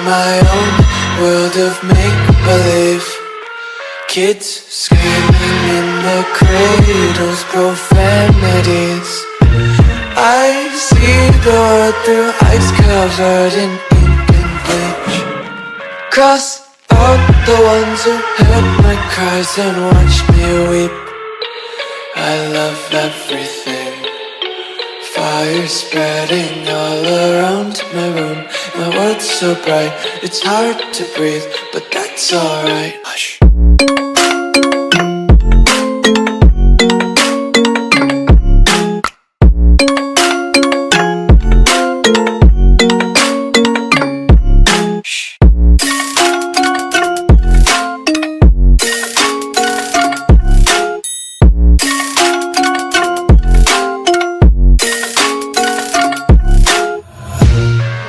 my own world of make-believe. Kids screaming in the cradles, profanities. I see the world through ice covered in ink and bleach. Cross out the ones who heard my cries and watched me weep. I love everything. Fire spreading all around my room. My world's so bright, it's hard to breathe, but that's alright. Hush.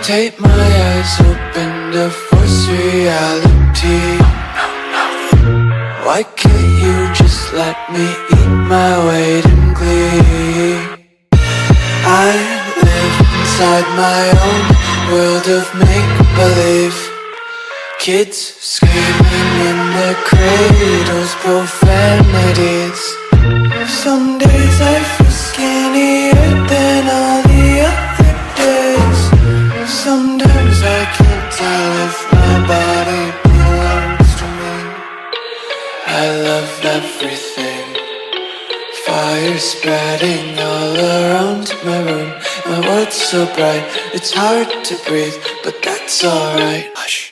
Take my eyes open to force reality. Why can't you just let me eat my weight in glee? I live inside my own world of make-believe. Kids screaming in their cradles, profanities. Some days I feel skinnier than all the other days. Sometimes I can't tell if my body belongs to me. I love everything. Fire spreading all around my room. My world's so bright, it's hard to breathe, but that's alright. Hush.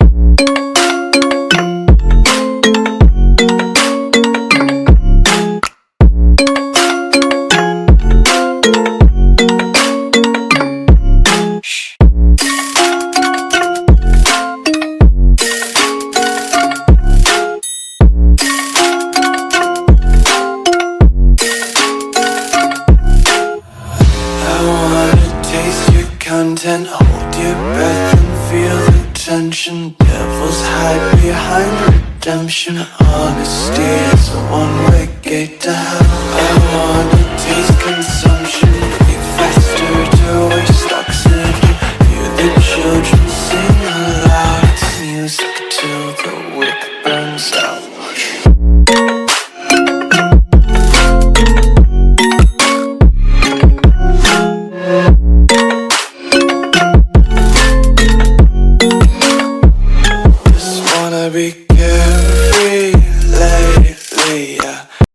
Content, hold your breath and feel the tension. Devils hide behind redemption. Honesty is a one-way gate to hell. I wanna taste consumption. Breathe faster to waste oxygen. Hear the children sing aloud. It's music till the wick burns out. Be